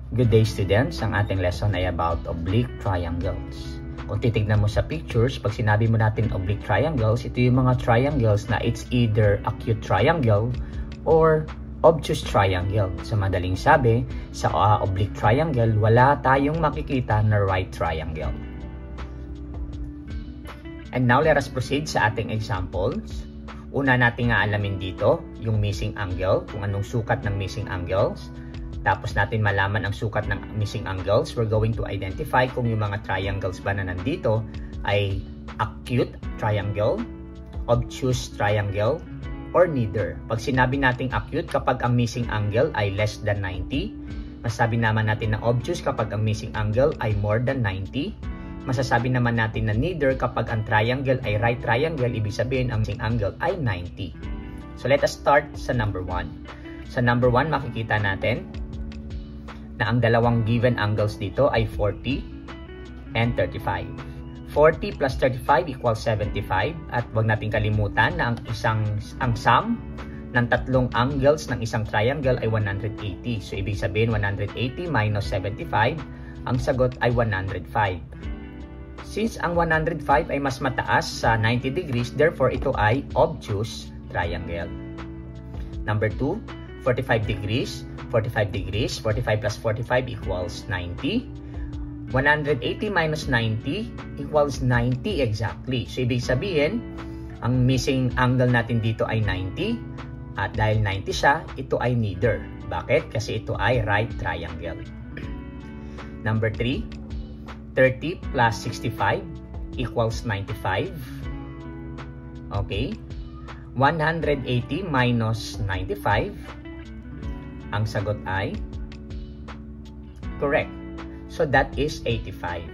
Good day students, ang ating lesson ay about oblique triangles. Kung titignan mo sa pictures, pag sinabi mo natin oblique triangles, ito yung mga triangles na it's either acute triangle or obtuse triangle. Sa madaling sabi, sa oblique triangle, wala tayong makikita na right triangle. And now let us proceed sa ating examples. Una natin nga alamin dito yung missing angle, kung anong sukat ng missing angles. Tapos natin malaman ang sukat ng missing angles. We're going to identify kung yung mga triangles ba na nandito ay acute triangle, obtuse triangle, or neither. Pag sinabi nating acute kapag ang missing angle ay less than 90, masasabi naman natin na obtuse kapag ang missing angle ay more than 90. Masasabi naman natin na neither kapag ang triangle ay right triangle, ibig sabihin ang missing angle ay 90. So let us start sa number 1. Sa number 1, makikita natin na ang dalawang given angles dito ay 40 and 35. 40 plus 35 equals 75 at huwag natin kalimutan na ang sum ng tatlong angles ng isang triangle ay 180. So ibig sabihin 180 minus 75, ang sagot ay 105. Since ang 105 ay mas mataas sa 90 degrees, therefore ito ay obtuse triangle. Number 2, 45 degrees. 45 degrees, 45 plus 45 equals 90. 180 minus 90 equals 90 exactly. So ibig sabihin, ang missing angle natin dito ay 90. At dahil 90 siya, ito ay neither. Bakit? Kasi ito ay right triangle. Number 3, 30 plus 65 equals 95. Okay. 180 minus 95, ang sagot ay correct. So that is 85.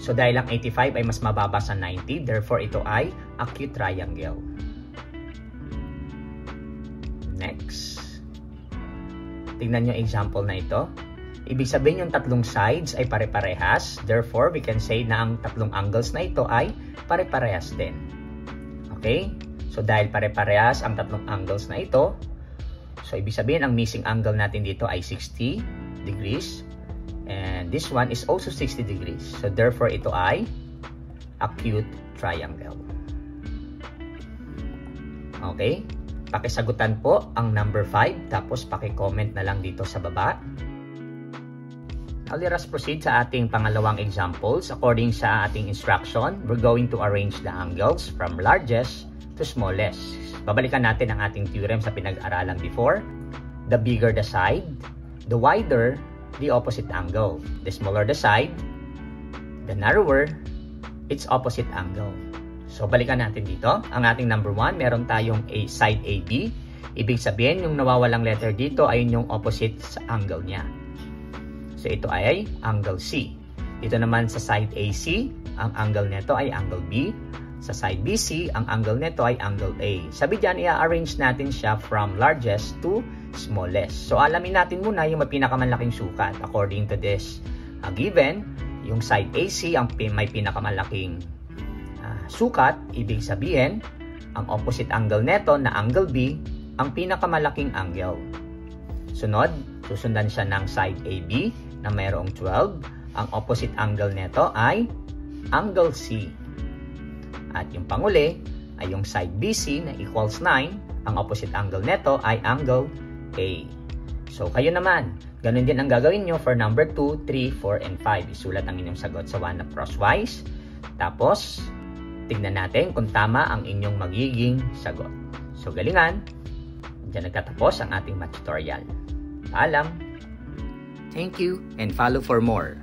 So dahil ang 85 ay mas mababa sa 90, therefore ito ay acute triangle. Next. Tingnan nyo example na ito. Ibig sabihin yung tatlong sides ay pare-parehas. Therefore, we can say na ang tatlong angles na ito ay pare-parehas din. Okay? So dahil pare-parehas ang tatlong angles na ito, so ibig sabihin ang missing angle natin dito ay 60 degrees. And this one is also 60 degrees. So therefore ito ay acute triangle. Okay? Pakisagutan po ang number 5 tapos paki-comment na lang dito sa baba. Now let us proceed sa ating pangalawang examples. According sa ating instruction, we're going to arrange the angles from largest to smallest. Babalikan natin ang ating theorem sa pinag-aralan before. The bigger the side, the wider the opposite angle. The smaller the side, the narrower its opposite angle. So balikan natin dito. Ang ating number 1, meron tayong side AB. Ibig sabihin, yung nawawalang letter dito ay yung opposite sa angle niya. So ito ay angle C. Dito naman sa side AC, ang angle nito ay angle B. Sa side BC, ang angle nito ay angle A. Sabi dyan, i-arrange natin siya from largest to smallest. So alamin natin muna yung pinakamalaking sukat. According to this given, yung side AC ang may pinakamalaking sukat. Ibig sabihin, ang opposite angle nito na angle B, ang pinakamalaking angle. Sunod, susundan siya ng side AB na mayroong 12. Ang opposite angle nito ay angle C. At yung panguli ay yung side BC na equals 9. Ang opposite angle nito ay angle A. So kayo naman, ganun din ang gagawin nyo for number 2, 3, 4, and 5. Isulat ang inyong sagot sa one crosswise. Tapos, tignan natin kung tama ang inyong magiging sagot. So galingan, diyan nagtatapos ang ating math tutorial. Paalam! Thank you and follow for more.